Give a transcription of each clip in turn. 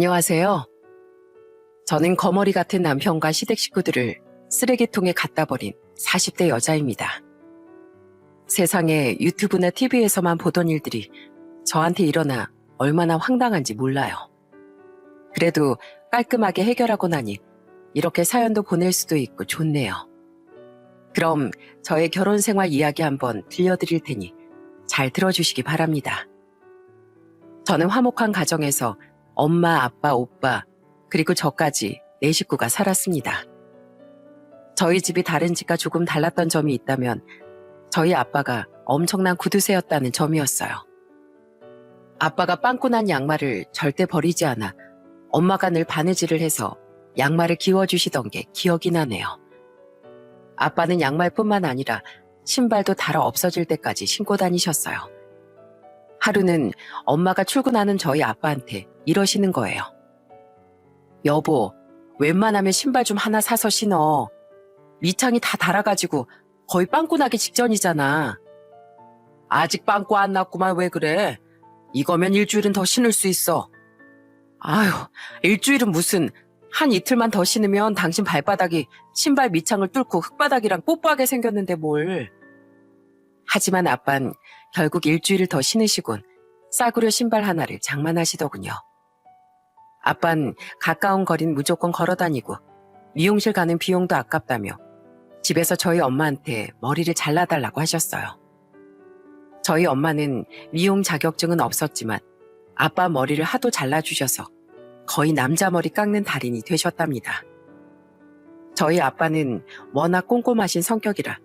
안녕하세요. 저는 거머리 같은 남편과 시댁 식구들을 쓰레기통에 갖다 버린 40대 여자입니다. 세상에 유튜브나 TV에서만 보던 일들이 저한테 일어나 얼마나 황당한지 몰라요. 그래도 깔끔하게 해결하고 나니 이렇게 사연도 보낼 수도 있고 좋네요. 그럼 저의 결혼 생활 이야기 한번 들려드릴 테니 잘 들어주시기 바랍니다. 저는 화목한 가정에서 엄마, 아빠, 오빠, 그리고 저까지 4식구가 살았습니다. 저희 집이 다른 집과 조금 달랐던 점이 있다면 저희 아빠가 엄청난 구두쇠였다는 점이었어요. 아빠가 빵꾸 난 양말을 절대 버리지 않아 엄마가 늘 바느질을 해서 양말을 기워주시던 게 기억이 나네요. 아빠는 양말뿐만 아니라 신발도 닳아 없어질 때까지 신고 다니셨어요. 하루는 엄마가 출근하는 저희 아빠한테 이러시는 거예요. 여보, 웬만하면 신발 좀 하나 사서 신어. 밑창이 다 닳아가지고 거의 빵꾸 나기 직전이잖아. 아직 빵꾸 안 났구만. 왜 그래? 이거면 일주일은 더 신을 수 있어. 아휴, 일주일은 무슨. 한 이틀만 더 신으면 당신 발바닥이 신발 밑창을 뚫고 흙바닥이랑 뽀뽀하게 생겼는데 뭘. 하지만 아빤 결국 일주일을 더 신으시곤 싸구려 신발 하나를 장만하시더군요. 아빤 가까운 거리는 무조건 걸어다니고 미용실 가는 비용도 아깝다며 집에서 저희 엄마한테 머리를 잘라달라고 하셨어요. 저희 엄마는 미용 자격증은 없었지만 아빠 머리를 하도 잘라주셔서 거의 남자 머리 깎는 달인이 되셨답니다. 저희 아빠는 워낙 꼼꼼하신 성격이라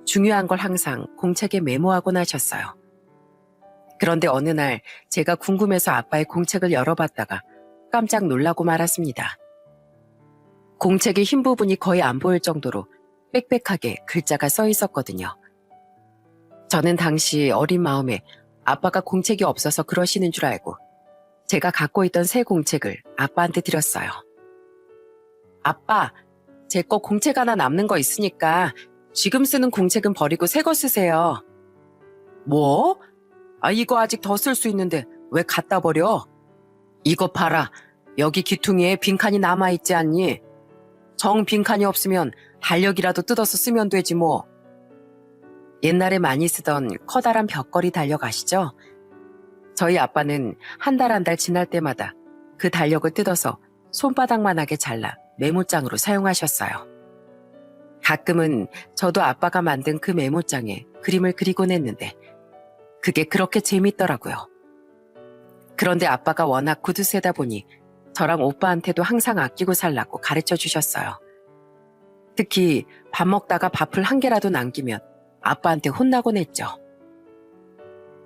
중요한 걸 항상 공책에 메모하곤 하셨어요. 그런데 어느 날 제가 궁금해서 아빠의 공책을 열어봤다가 깜짝 놀라고 말았습니다. 공책의 흰 부분이 거의 안 보일 정도로 빽빽하게 글자가 써 있었거든요. 저는 당시 어린 마음에 아빠가 공책이 없어서 그러시는 줄 알고 제가 갖고 있던 새 공책을 아빠한테 드렸어요. 아빠, 제 거 공책 하나 남는 거 있으니까 지금 쓰는 공책은 버리고 새 거 쓰세요. 뭐? 이거 아직 더 쓸 수 있는데 왜 갖다 버려? 이거 봐라. 여기 귀퉁이에 빈칸이 남아있지 않니? 정 빈칸이 없으면 달력이라도 뜯어서 쓰면 되지 뭐. 옛날에 많이 쓰던 커다란 벽걸이 달력 아시죠? 저희 아빠는 한 달 한 달 지날 때마다 그 달력을 뜯어서 손바닥만하게 잘라 메모장으로 사용하셨어요. 가끔은 저도 아빠가 만든 그 메모장에 그림을 그리곤 했는데 그게 그렇게 재밌더라고요. 그런데 아빠가 워낙 구두쇠다 보니 저랑 오빠한테도 항상 아끼고 살라고 가르쳐 주셨어요. 특히 밥 먹다가 밥을 한 개라도 남기면 아빠한테 혼나곤 했죠.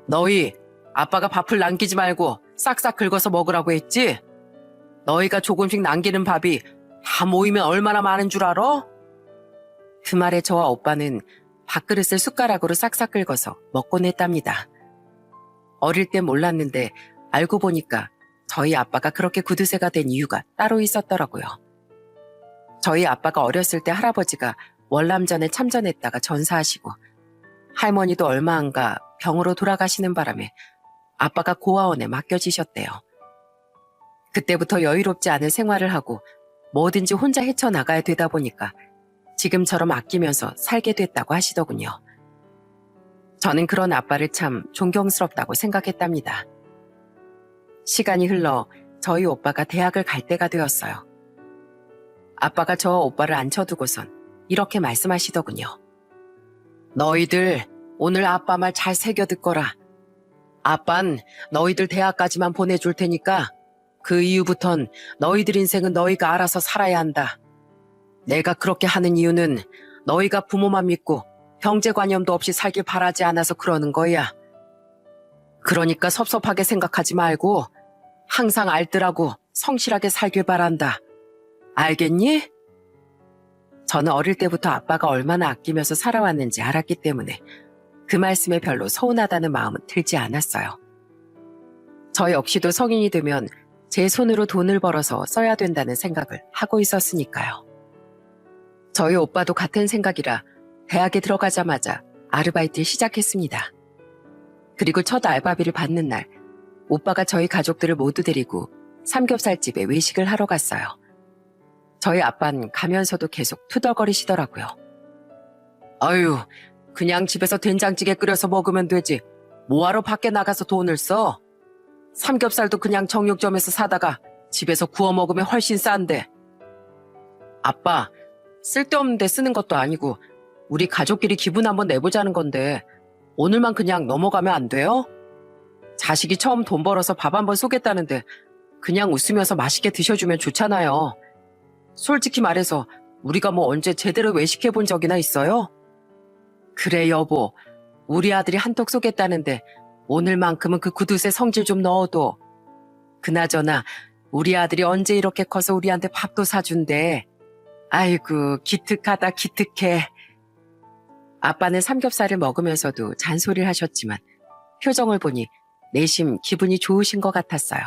너희 아빠가 밥을 남기지 말고 싹싹 긁어서 먹으라고 했지? 너희가 조금씩 남기는 밥이 다 모이면 얼마나 많은 줄 알아? 그 말에 저와 오빠는 밥그릇을 숟가락으로 싹싹 긁어서 먹곤 했답니다. 어릴 땐 몰랐는데 알고 보니까 저희 아빠가 그렇게 구두쇠가 된 이유가 따로 있었더라고요. 저희 아빠가 어렸을 때 할아버지가 월남전에 참전했다가 전사하시고 할머니도 얼마 안 가 병으로 돌아가시는 바람에 아빠가 고아원에 맡겨지셨대요. 그때부터 여유롭지 않은 생활을 하고 뭐든지 혼자 헤쳐나가야 되다 보니까 지금처럼 아끼면서 살게 됐다고 하시더군요. 저는 그런 아빠를 참 존경스럽다고 생각했답니다. 시간이 흘러 저희 오빠가 대학을 갈 때가 되었어요. 아빠가 저 오빠를 앉혀두고선 이렇게 말씀하시더군요. 너희들 오늘 아빠 말 잘 새겨 듣거라. 아빤 너희들 대학까지만 보내줄 테니까 그 이후부턴 너희들 인생은 너희가 알아서 살아야 한다. 내가 그렇게 하는 이유는 너희가 부모만 믿고 형제관념도 없이 살길 바라지 않아서 그러는 거야. 그러니까 섭섭하게 생각하지 말고 항상 알뜰하고 성실하게 살길 바란다. 알겠니? 저는 어릴 때부터 아빠가 얼마나 아끼면서 살아왔는지 알았기 때문에 그 말씀에 별로 서운하다는 마음은 들지 않았어요. 저 역시도 성인이 되면 제 손으로 돈을 벌어서 써야 된다는 생각을 하고 있었으니까요. 저희 오빠도 같은 생각이라 대학에 들어가자마자 아르바이트를 시작했습니다. 그리고 첫 알바비를 받는 날 오빠가 저희 가족들을 모두 데리고 삼겹살집에 외식을 하러 갔어요. 저희 아빠는 가면서도 계속 투덜거리시더라고요. 아유, 그냥 집에서 된장찌개 끓여서 먹으면 되지. 뭐하러 밖에 나가서 돈을 써? 삼겹살도 그냥 정육점에서 사다가 집에서 구워 먹으면 훨씬 싼데. 아빠, 쓸데없는 데 쓰는 것도 아니고 우리 가족끼리 기분 한번 내보자는 건데 오늘만 그냥 넘어가면 안 돼요? 자식이 처음 돈 벌어서 밥 한번 쏘겠다는데 그냥 웃으면서 맛있게 드셔주면 좋잖아요. 솔직히 말해서 우리가 뭐 언제 제대로 외식해 본 적이나 있어요? 그래 여보, 우리 아들이 한턱 쏘겠다는데 오늘만큼은 그 구두쇠 성질 좀 넣어도. 그나저나 우리 아들이 언제 이렇게 커서 우리한테 밥도 사준대. 아이고 기특하다 기특해. 아빠는 삼겹살을 먹으면서도 잔소리를 하셨지만 표정을 보니 내심 기분이 좋으신 것 같았어요.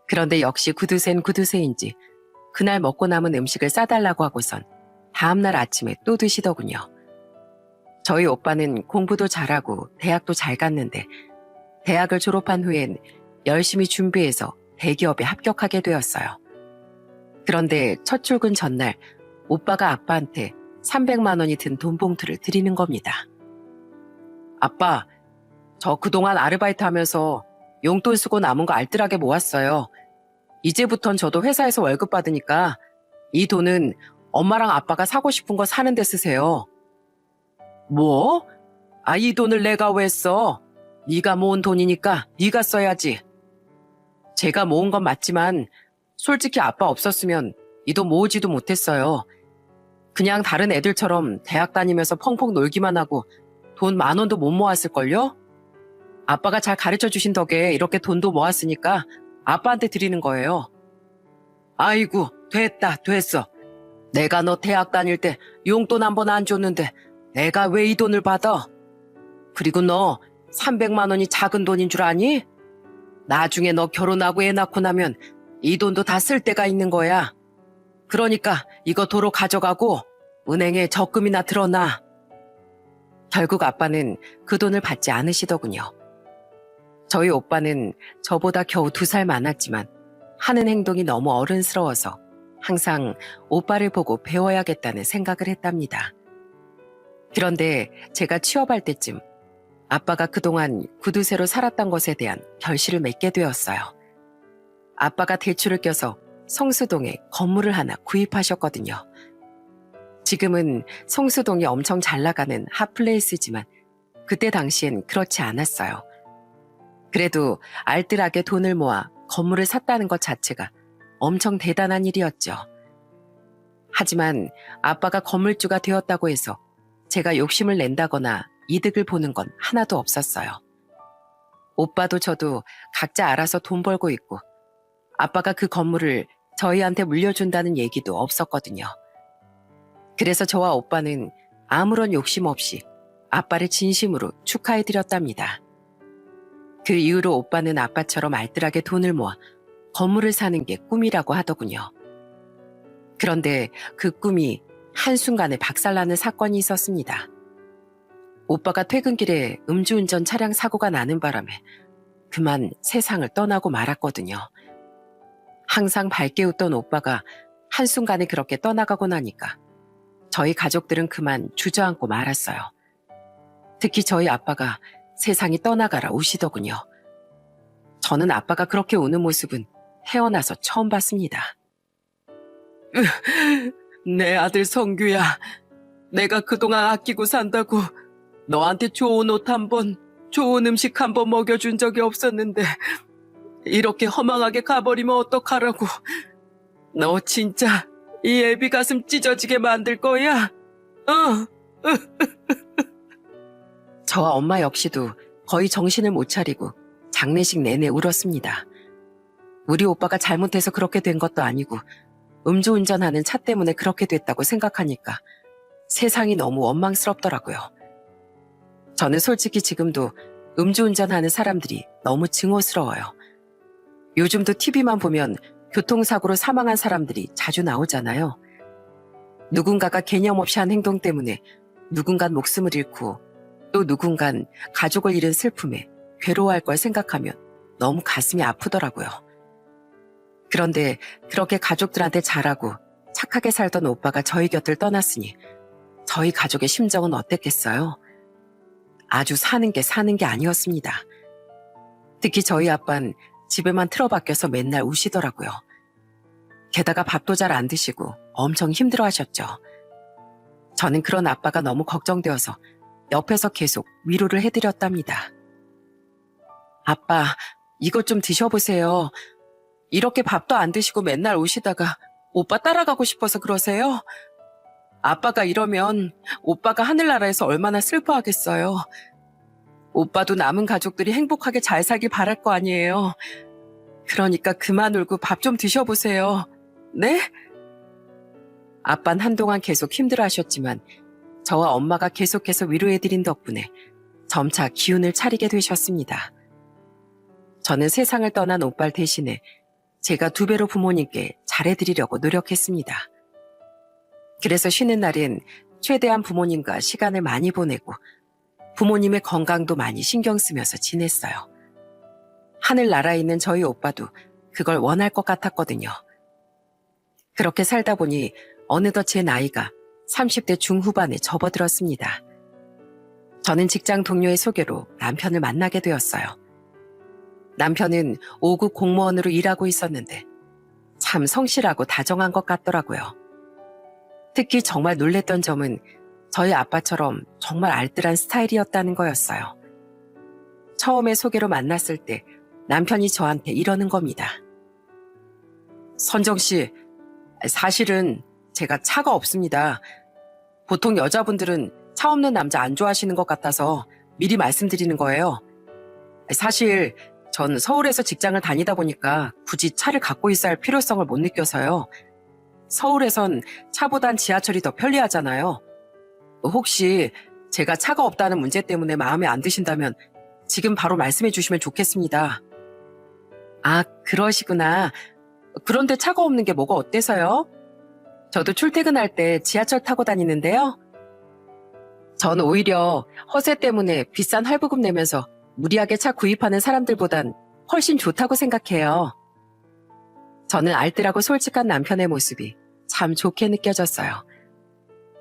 그런데 역시 구두쇠는 구두쇠인지 그날 먹고 남은 음식을 싸달라고 하고선 다음날 아침에 또 드시더군요. 저희 오빠는 공부도 잘하고 대학도 잘 갔는데 대학을 졸업한 후엔 열심히 준비해서 대기업에 합격하게 되었어요. 그런데 첫 출근 전날 오빠가 아빠한테 300만 원이 든 돈 봉투를 드리는 겁니다. 아빠, 저 그동안 아르바이트 하면서 용돈 쓰고 남은 거 알뜰하게 모았어요. 이제부턴 저도 회사에서 월급 받으니까 이 돈은 엄마랑 아빠가 사고 싶은 거 사는 데 쓰세요. 뭐? 아, 이 돈을 내가 왜 써? 네가 모은 돈이니까 네가 써야지. 제가 모은 건 맞지만 솔직히 아빠 없었으면 이 돈 모으지도 못했어요. 그냥 다른 애들처럼 대학 다니면서 펑펑 놀기만 하고 돈 10,000원도 못 모았을걸요? 아빠가 잘 가르쳐 주신 덕에 이렇게 돈도 모았으니까 아빠한테 드리는 거예요. 아이고, 됐어. 내가 너 대학 다닐 때 용돈 한 번 안 줬는데 내가 왜 이 돈을 받아? 그리고 너 300만 원이 작은 돈인 줄 아니? 나중에 너 결혼하고 애 낳고 나면 이 돈도 다 쓸 때가 있는 거야. 그러니까 이거 도로 가져가고 은행에 적금이나 들어놔. 결국 아빠는 그 돈을 받지 않으시더군요. 저희 오빠는 저보다 겨우 2살 많았지만 하는 행동이 너무 어른스러워서 항상 오빠를 보고 배워야겠다는 생각을 했답니다. 그런데 제가 취업할 때쯤 아빠가 그동안 구두쇠로 살았던 것에 대한 결실을 맺게 되었어요. 아빠가 대출을 껴서 성수동에 건물을 하나 구입하셨거든요. 지금은 성수동이 엄청 잘 나가는 핫플레이스지만 그때 당시엔 그렇지 않았어요. 그래도 알뜰하게 돈을 모아 건물을 샀다는 것 자체가 엄청 대단한 일이었죠. 하지만 아빠가 건물주가 되었다고 해서 제가 욕심을 낸다거나 이득을 보는 건 하나도 없었어요. 오빠도 저도 각자 알아서 돈 벌고 있고 아빠가 그 건물을 저희한테 물려준다는 얘기도 없었거든요. 그래서 저와 오빠는 아무런 욕심 없이 아빠를 진심으로 축하해드렸답니다. 그 이후로 오빠는 아빠처럼 알뜰하게 돈을 모아 건물을 사는 게 꿈이라고 하더군요. 그런데 그 꿈이 한순간에 박살나는 사건이 있었습니다. 오빠가 퇴근길에 음주운전 차량 사고가 나는 바람에 그만 세상을 떠나고 말았거든요. 항상 밝게 웃던 오빠가 한순간에 그렇게 떠나가고 나니까 저희 가족들은 그만 주저앉고 말았어요. 특히 저희 아빠가 세상이 떠나가라 우시더군요. 저는 아빠가 그렇게 우는 모습은 태어나서 처음 봤습니다. 내 아들 성규야, 내가 그동안 아끼고 산다고 너한테 좋은 옷 한 번, 좋은 음식 한 번 먹여준 적이 없었는데 이렇게 허망하게 가버리면 어떡하라고. 너 진짜 이 애비 가슴 찢어지게 만들 거야. 저와 엄마 역시도 거의 정신을 못 차리고 장례식 내내 울었습니다. 우리 오빠가 잘못해서 그렇게 된 것도 아니고 음주운전하는 차 때문에 그렇게 됐다고 생각하니까 세상이 너무 원망스럽더라고요. 저는 솔직히 지금도 음주운전하는 사람들이 너무 증오스러워요. 요즘도 TV만 보면 교통사고로 사망한 사람들이 자주 나오잖아요. 누군가가 개념 없이 한 행동 때문에 누군간 목숨을 잃고 또 누군간 가족을 잃은 슬픔에 괴로워할 걸 생각하면 너무 가슴이 아프더라고요. 그런데 그렇게 가족들한테 잘하고 착하게 살던 오빠가 저희 곁을 떠났으니 저희 가족의 심정은 어땠겠어요? 아주 사는 게 아니었습니다. 특히 저희 아빠는 집에만 틀어박혀서 맨날 우시더라고요. 게다가 밥도 잘 안 드시고 엄청 힘들어 하셨죠. 저는 그런 아빠가 너무 걱정되어서 옆에서 계속 위로를 해드렸답니다. 아빠, 이것 좀 드셔보세요. 이렇게 밥도 안 드시고 맨날 우시다가 오빠 따라가고 싶어서 그러세요? 아빠가 이러면 오빠가 하늘나라에서 얼마나 슬퍼하겠어요. 오빠도 남은 가족들이 행복하게 잘 살길 바랄 거 아니에요. 그러니까 그만 울고 밥 좀 드셔보세요. 네? 아빠는 한동안 계속 힘들어 하셨지만 저와 엄마가 계속해서 위로해드린 덕분에 점차 기운을 차리게 되셨습니다. 저는 세상을 떠난 오빠를 대신해 제가 2배로 부모님께 잘해드리려고 노력했습니다. 그래서 쉬는 날엔 최대한 부모님과 시간을 많이 보내고 부모님의 건강도 많이 신경 쓰면서 지냈어요. 하늘나라에 있는 저희 오빠도 그걸 원할 것 같았거든요. 그렇게 살다 보니 어느덧 제 나이가 30대 중후반에 접어들었습니다. 저는 직장 동료의 소개로 남편을 만나게 되었어요. 남편은 5급 공무원으로 일하고 있었는데 참 성실하고 다정한 것 같더라고요. 특히 정말 놀랬던 점은 저희 아빠처럼 정말 알뜰한 스타일이었다는 거였어요. 처음에 소개로 만났을 때 남편이 저한테 이러는 겁니다. 선정 씨, 사실은 제가 차가 없습니다. 보통 여자분들은 차 없는 남자 안 좋아하시는 것 같아서 미리 말씀드리는 거예요. 사실 전 서울에서 직장을 다니다 보니까 굳이 차를 갖고 있어야 할 필요성을 못 느껴서요. 서울에선 차보단 지하철이 더 편리하잖아요. 혹시 제가 차가 없다는 문제 때문에 마음에 안 드신다면 지금 바로 말씀해 주시면 좋겠습니다. 아, 그러시구나. 그런데 차가 없는 게 뭐가 어때서요? 저도 출퇴근할 때 지하철 타고 다니는데요. 전 오히려 허세 때문에 비싼 할부금 내면서 무리하게 차 구입하는 사람들보단 훨씬 좋다고 생각해요. 저는 알뜰하고 솔직한 남편의 모습이 참 좋게 느껴졌어요.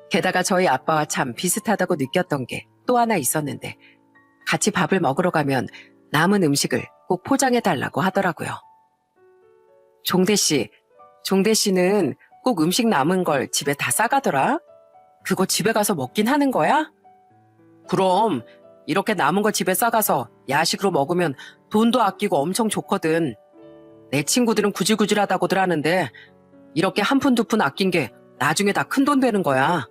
게다가 저희 아빠와 참 비슷하다고 느꼈던 게 또 하나 있었는데 같이 밥을 먹으러 가면 남은 음식을 꼭 포장해달라고 하더라고요. 종대 씨는 꼭 음식 남은 걸 집에 다 싸가더라? 그거 집에 가서 먹긴 하는 거야? 그럼 이렇게 남은 거 집에 싸가서 야식으로 먹으면 돈도 아끼고 엄청 좋거든. 내 친구들은 구질구질하다고들 하는데 이렇게 한 푼 두 푼 아낀 게 나중에 다 큰돈 되는 거야.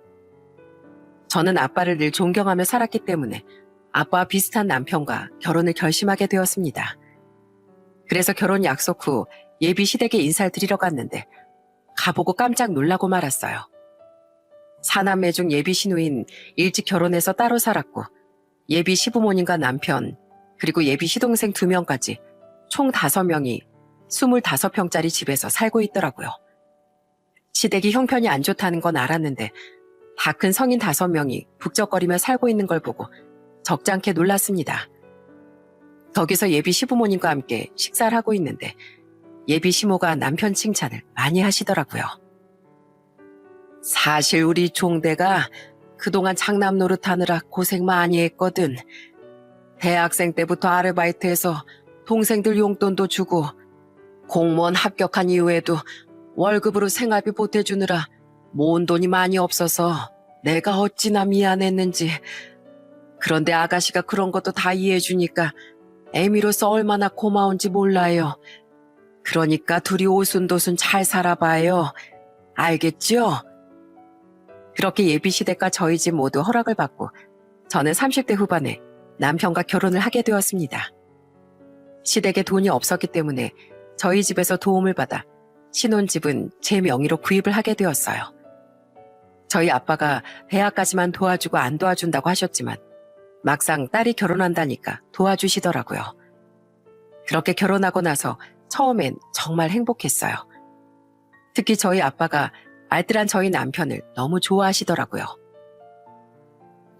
저는 아빠를 늘 존경하며 살았기 때문에 아빠와 비슷한 남편과 결혼을 결심하게 되었습니다. 그래서 결혼 약속 후 예비 시댁에 인사를 드리러 갔는데 가보고 깜짝 놀라고 말았어요. 4남매 중 예비 신우인 일찍 결혼해서 따로 살았고 예비 시부모님과 남편 그리고 예비 시동생 2명까지 총 5명이 25평짜리 집에서 살고 있더라고요. 시댁이 형편이 안 좋다는 건 알았는데 다 큰 성인 5명이 북적거리며 살고 있는 걸 보고 적잖게 놀랐습니다. 거기서 예비 시부모님과 함께 식사를 하고 있는데 예비 시모가 남편 칭찬을 많이 하시더라고요. 사실 우리 종대가 그동안 장남 노릇하느라 고생 많이 했거든. 대학생 때부터 아르바이트해서 동생들 용돈도 주고 공무원 합격한 이후에도 월급으로 생활비 보태주느라 모은 돈이 많이 없어서 내가 어찌나 미안했는지. 그런데 아가씨가 그런 것도 다 이해해주니까 애미로서 얼마나 고마운지 몰라요. 그러니까 둘이 오순도순 잘 살아봐요. 알겠죠? 그렇게 예비시댁과 저희 집 모두 허락을 받고 저는 30대 후반에 남편과 결혼을 하게 되었습니다. 시댁에 돈이 없었기 때문에 저희 집에서 도움을 받아 신혼집은 제 명의로 구입을 하게 되었어요. 저희 아빠가 대학까지만 도와주고 안 도와준다고 하셨지만 막상 딸이 결혼한다니까 도와주시더라고요. 그렇게 결혼하고 나서 처음엔 정말 행복했어요. 특히 저희 아빠가 알뜰한 저희 남편을 너무 좋아하시더라고요.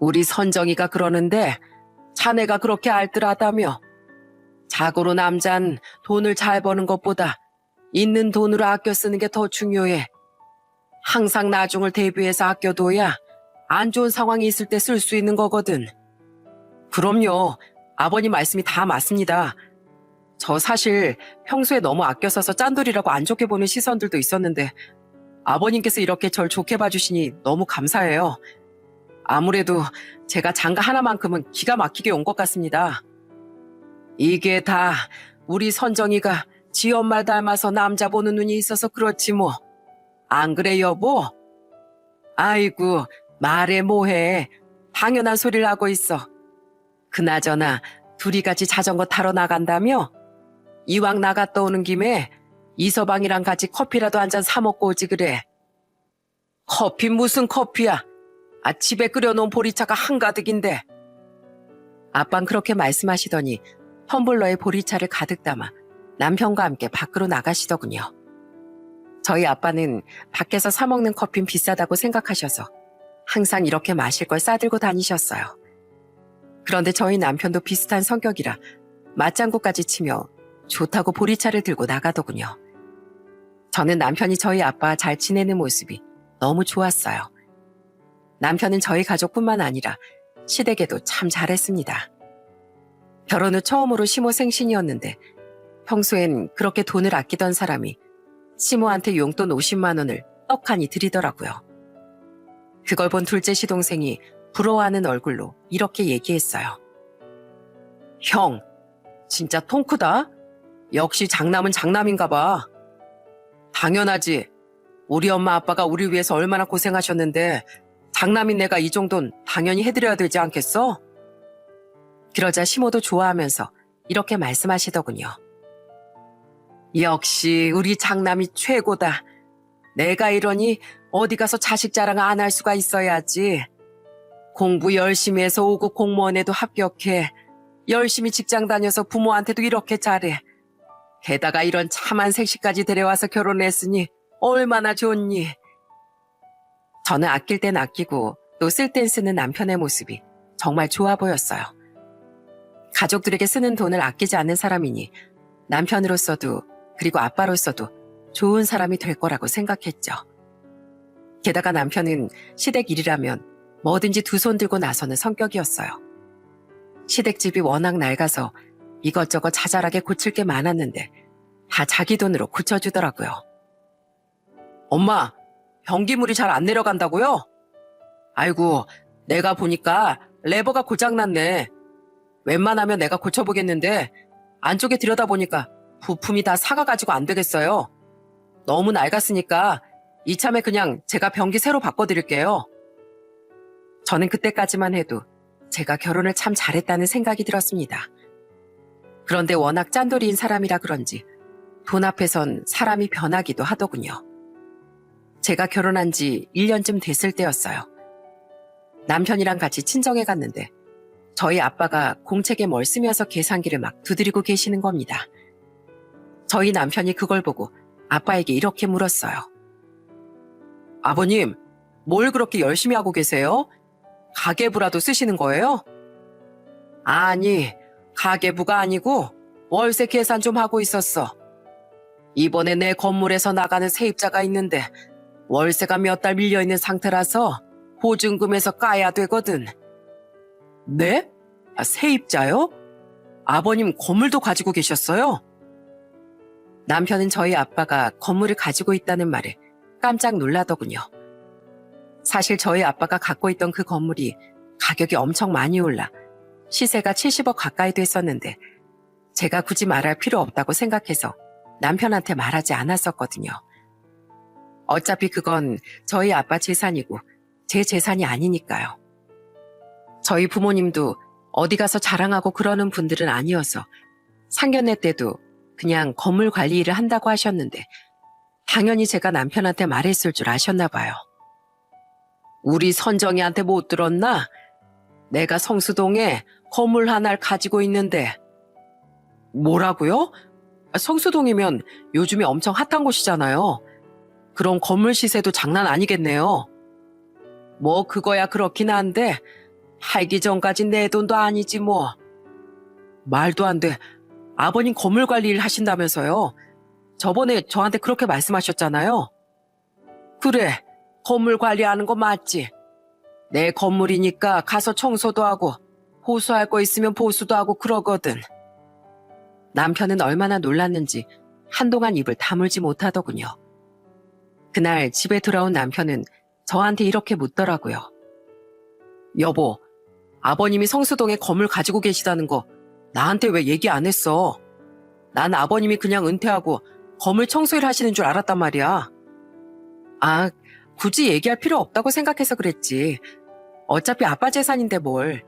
우리 선정이가 그러는데 자네가 그렇게 알뜰하다며. 자고로 남잔 돈을 잘 버는 것보다 있는 돈으로 아껴 쓰는 게 더 중요해. 항상 나중을 대비해서 아껴둬야 안 좋은 상황이 있을 때 쓸 수 있는 거거든. 그럼요. 아버님 말씀이 다 맞습니다. 저 사실 평소에 너무 아껴 써서 짠돌이라고 안 좋게 보는 시선들도 있었는데 아버님께서 이렇게 절 좋게 봐주시니 너무 감사해요. 아무래도 제가 장가 하나만큼은 기가 막히게 온 것 같습니다. 이게 다 우리 선정이가 지 엄마 닮아서 남자 보는 눈이 있어서 그렇지 뭐. 안 그래 여보? 아이고 말해 뭐해. 당연한 소리를 하고 있어. 그나저나 둘이 같이 자전거 타러 나간다며? 이왕 나갔다 오는 김에 이서방이랑 같이 커피라도 한 잔 사 먹고 오지 그래. 커피 무슨 커피야? 집에 끓여놓은 보리차가 한가득인데. 아빤 그렇게 말씀하시더니 텀블러에 보리차를 가득 담아 남편과 함께 밖으로 나가시더군요. 저희 아빠는 밖에서 사 먹는 커피는 비싸다고 생각하셔서 항상 이렇게 마실 걸 싸들고 다니셨어요. 그런데 저희 남편도 비슷한 성격이라 맞장구까지 치며 좋다고 보리차를 들고 나가더군요. 저는 남편이 저희 아빠와 잘 지내는 모습이 너무 좋았어요. 남편은 저희 가족뿐만 아니라 시댁에도 참 잘했습니다. 결혼 후 처음으로 시모 생신이었는데 평소엔 그렇게 돈을 아끼던 사람이 시모한테 용돈 50만 원을 떡하니 드리더라고요. 그걸 본 둘째 시동생이 부러워하는 얼굴로 이렇게 얘기했어요. 형, 진짜 통 크다. 역시 장남은 장남인가 봐. 당연하지. 우리 엄마 아빠가 우리 위해서 얼마나 고생하셨는데 장남인 내가 이 정도는 당연히 해드려야 되지 않겠어? 그러자 시모도 좋아하면서 이렇게 말씀하시더군요. 역시 우리 장남이 최고다. 내가 이러니 어디 가서 자식 자랑 안 할 수가 있어야지. 공부 열심히 해서 5급 공무원에도 합격해. 열심히 직장 다녀서 부모한테도 이렇게 잘해. 게다가 이런 참한 색시까지 데려와서 결혼했으니 얼마나 좋니. 저는 아낄 땐 아끼고 또 쓸 땐 쓰는 남편의 모습이 정말 좋아 보였어요. 가족들에게 쓰는 돈을 아끼지 않는 사람이니 남편으로서도 그리고 아빠로서도 좋은 사람이 될 거라고 생각했죠. 게다가 남편은 시댁 일이라면 뭐든지 두 손 들고 나서는 성격이었어요. 시댁집이 워낙 낡아서 이것저것 자잘하게 고칠 게 많았는데 다 자기 돈으로 고쳐주더라고요. 엄마, 변기물이 잘 안 내려간다고요? 아이고, 내가 보니까 레버가 고장났네. 웬만하면 내가 고쳐보겠는데 안쪽에 들여다보니까 부품이 다 사가가지고 안 되겠어요. 너무 낡았으니까 이참에 그냥 제가 변기 새로 바꿔드릴게요. 저는 그때까지만 해도 제가 결혼을 참 잘했다는 생각이 들었습니다. 그런데 워낙 짠돌이인 사람이라 그런지 돈 앞에선 사람이 변하기도 하더군요. 제가 결혼한 지 1년쯤 됐을 때였어요. 남편이랑 같이 친정에 갔는데 저희 아빠가 공책에 뭘 쓰면서 계산기를 막 두드리고 계시는 겁니다. 저희 남편이 그걸 보고 아빠에게 이렇게 물었어요. 아버님, 뭘 그렇게 열심히 하고 계세요? 가계부라도 쓰시는 거예요? 아니, 가계부가 아니고 월세 계산 좀 하고 있었어. 이번에 내 건물에서 나가는 세입자가 있는데 월세가 몇 달 밀려있는 상태라서 보증금에서 까야 되거든. 네? 세입자요? 아버님 건물도 가지고 계셨어요? 남편은 저희 아빠가 건물을 가지고 있다는 말에 깜짝 놀라더군요. 사실 저희 아빠가 갖고 있던 그 건물이 가격이 엄청 많이 올라 시세가 70억 가까이 됐었는데 제가 굳이 말할 필요 없다고 생각해서 남편한테 말하지 않았었거든요. 어차피 그건 저희 아빠 재산이고 제 재산이 아니니까요. 저희 부모님도 어디 가서 자랑하고 그러는 분들은 아니어서 상견례 때도 그냥 건물 관리 일을 한다고 하셨는데 당연히 제가 남편한테 말했을 줄 아셨나 봐요. 우리 선정이한테 못 들었나? 내가 성수동에 건물 하나를 가지고 있는데. 뭐라고요? 성수동이면 요즘에 엄청 핫한 곳이잖아요. 그럼 건물 시세도 장난 아니겠네요. 뭐 그거야 그렇긴 한데 팔기 전까진 내 돈도 아니지 뭐. 말도 안 돼. 아버님 건물 관리 일 하신다면서요. 저번에 저한테 그렇게 말씀하셨잖아요. 그래, 건물 관리하는 거 맞지? 내 건물이니까 가서 청소도 하고 보수할 거 있으면 보수도 하고 그러거든. 남편은 얼마나 놀랐는지 한동안 입을 다물지 못하더군요. 그날 집에 돌아온 남편은 저한테 이렇게 묻더라고요. 여보, 아버님이 성수동에 건물 가지고 계시다는 거 나한테 왜 얘기 안 했어? 난 아버님이 그냥 은퇴하고 건물 청소일 하시는 줄 알았단 말이야. 아, 굳이 얘기할 필요 없다고 생각해서 그랬지. 어차피 아빠 재산인데 뭘.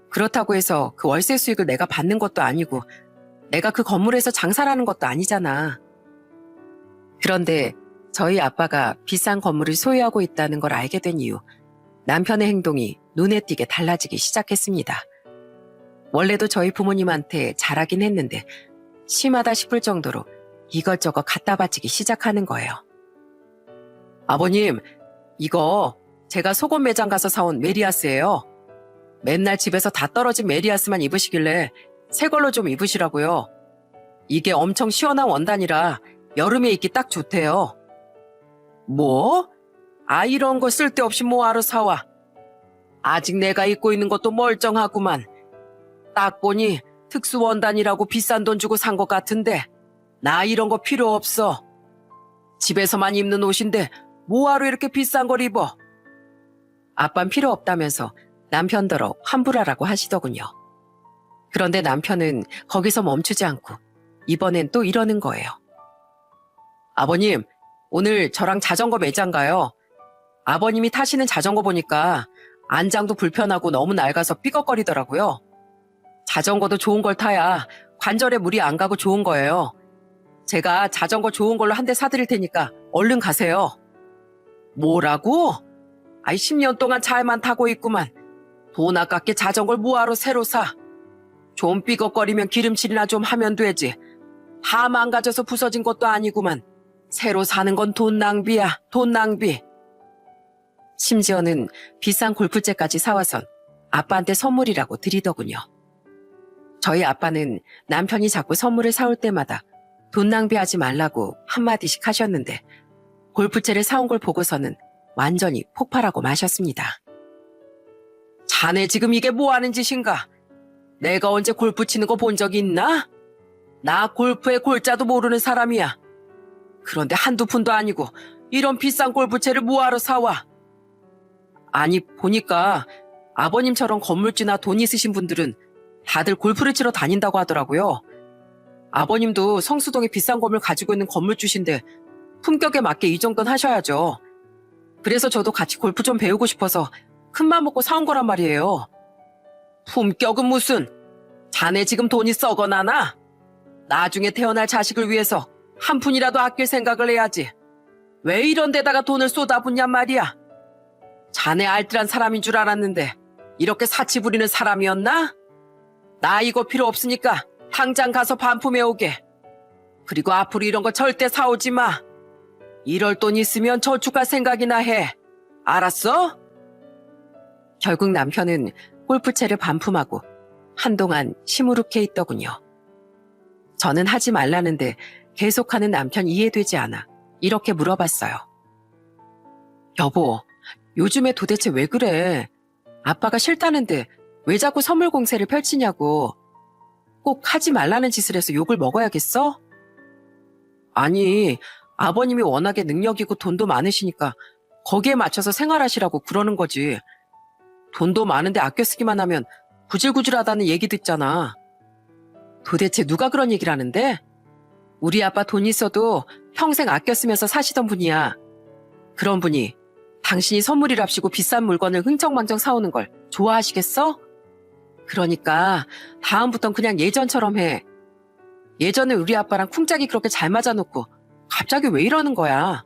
그렇다고 해서 그 월세 수익을 내가 받는 것도 아니고 내가 그 건물에서 장사를 하는 것도 아니잖아. 그런데 저희 아빠가 비싼 건물을 소유하고 있다는 걸 알게 된 이후 남편의 행동이 눈에 띄게 달라지기 시작했습니다. 원래도 저희 부모님한테 잘하긴 했는데 심하다 싶을 정도로 이것저것 갖다 바치기 시작하는 거예요. 아버님, 이거 제가 속옷 매장 가서 사온 메리아스예요. 맨날 집에서 다 떨어진 메리아스만 입으시길래 새 걸로 좀 입으시라고요. 이게 엄청 시원한 원단이라 여름에 입기 딱 좋대요. 뭐? 아, 이런 거 쓸데없이 뭐하러 사와. 아직 내가 입고 있는 것도 멀쩡하구만. 딱 보니 특수 원단이라고 비싼 돈 주고 산 것 같은데 나 이런 거 필요 없어. 집에서만 입는 옷인데 뭐하러 이렇게 비싼 걸 입어. 아빤 필요 없다면서 남편더러 환불하라고 하시더군요. 그런데 남편은 거기서 멈추지 않고 이번엔 또 이러는 거예요. 아버님, 오늘 저랑 자전거 매장 가요. 아버님이 타시는 자전거 보니까 안장도 불편하고 너무 낡아서 삐걱거리더라고요. 자전거도 좋은 걸 타야 관절에 무리 안 가고 좋은 거예요. 제가 자전거 좋은 걸로 한 대 사드릴 테니까 얼른 가세요. 뭐라고? 아이 10년 동안 잘만 타고 있구만. 돈 아깝게 자전거를 뭐하러 새로 사? 좀 삐걱거리면 기름칠이나 좀 하면 되지. 다 망가져서 부서진 것도 아니구만. 새로 사는 건 돈 낭비야, 돈 낭비. 심지어는 비싼 골프채까지 사와선 아빠한테 선물이라고 드리더군요. 저희 아빠는 남편이 자꾸 선물을 사올 때마다 돈 낭비하지 말라고 한마디씩 하셨는데 골프채를 사온 걸 보고서는 완전히 폭발하고 마셨습니다. 자네 지금 이게 뭐 하는 짓인가? 내가 언제 골프 치는 거 본 적이 있나? 나 골프의 골자도 모르는 사람이야. 그런데 한두 푼도 아니고 이런 비싼 골프채를 뭐하러 사와? 아니, 보니까 아버님처럼 건물주나 돈 있으신 분들은 다들 골프를 치러 다닌다고 하더라고요. 아버님도 성수동에 비싼 건물 가지고 있는 건물주신데 품격에 맞게 이 정도는 하셔야죠. 그래서 저도 같이 골프 좀 배우고 싶어서 큰맘 먹고 사온 거란 말이에요. 품격은 무슨? 자네 지금 돈이 썩어나나? 나중에 태어날 자식을 위해서 한 푼이라도 아낄 생각을 해야지. 왜 이런 데다가 돈을 쏟아붓냔 말이야. 자네 알뜰한 사람인 줄 알았는데 이렇게 사치 부리는 사람이었나? 나 이거 필요 없으니까 당장 가서 반품해 오게. 그리고 앞으로 이런 거 절대 사오지 마. 이럴 돈 있으면 저축할 생각이나 해. 알았어? 결국 남편은 골프채를 반품하고 한동안 시무룩해 있더군요. 저는 하지 말라는데 계속하는 남편 이해되지 않아 이렇게 물어봤어요. 여보, 요즘에 도대체 왜 그래? 아빠가 싫다는데 왜 자꾸 선물 공세를 펼치냐고. 꼭 하지 말라는 짓을 해서 욕을 먹어야겠어? 아니, 아버님이 워낙에 능력이고 돈도 많으시니까 거기에 맞춰서 생활하시라고 그러는 거지. 돈도 많은데 아껴 쓰기만 하면 구질구질하다는 얘기 듣잖아. 도대체 누가 그런 얘기를 하는데? 우리 아빠 돈 있어도 평생 아껴 쓰면서 사시던 분이야. 그런 분이 당신이 선물이랍시고 비싼 물건을 흥청망청 사오는 걸 좋아하시겠어? 그러니까 다음부턴 그냥 예전처럼 해. 예전에 우리 아빠랑 쿵짝이 그렇게 잘 맞아놓고 갑자기 왜 이러는 거야?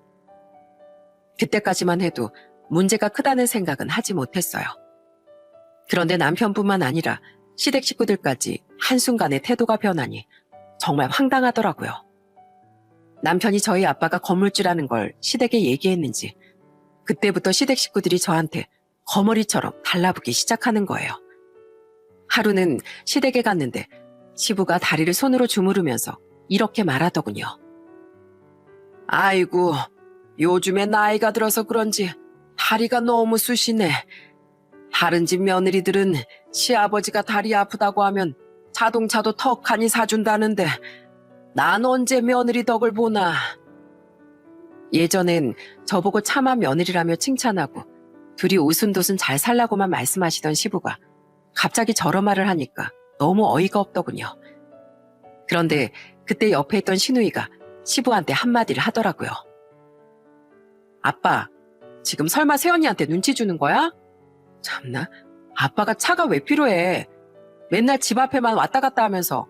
그때까지만 해도 문제가 크다는 생각은 하지 못했어요. 그런데 남편뿐만 아니라 시댁 식구들까지 한순간에 태도가 변하니 정말 황당하더라고요. 남편이 저희 아빠가 건물주라는 걸 시댁에 얘기했는지 그때부터 시댁 식구들이 저한테 거머리처럼 달라붙기 시작하는 거예요. 하루는 시댁에 갔는데 시부가 다리를 손으로 주무르면서 이렇게 말하더군요. 아이고, 요즘에 나이가 들어서 그런지 다리가 너무 쑤시네. 다른 집 며느리들은 시아버지가 다리 아프다고 하면 자동차도 턱하니 사준다는데 난 언제 며느리 덕을 보나. 예전엔 저보고 참아 며느리라며 칭찬하고 둘이 오순도순 잘 살라고만 말씀하시던 시부가 갑자기 저런 말을 하니까 너무 어이가 없더군요. 그런데 그때 옆에 있던 시누이가 시부한테 한마디를 하더라고요. 아빠, 지금 설마 세연이한테 눈치 주는 거야? 참나, 아빠가 차가 왜 필요해? 맨날 집 앞에만 왔다 갔다 하면서.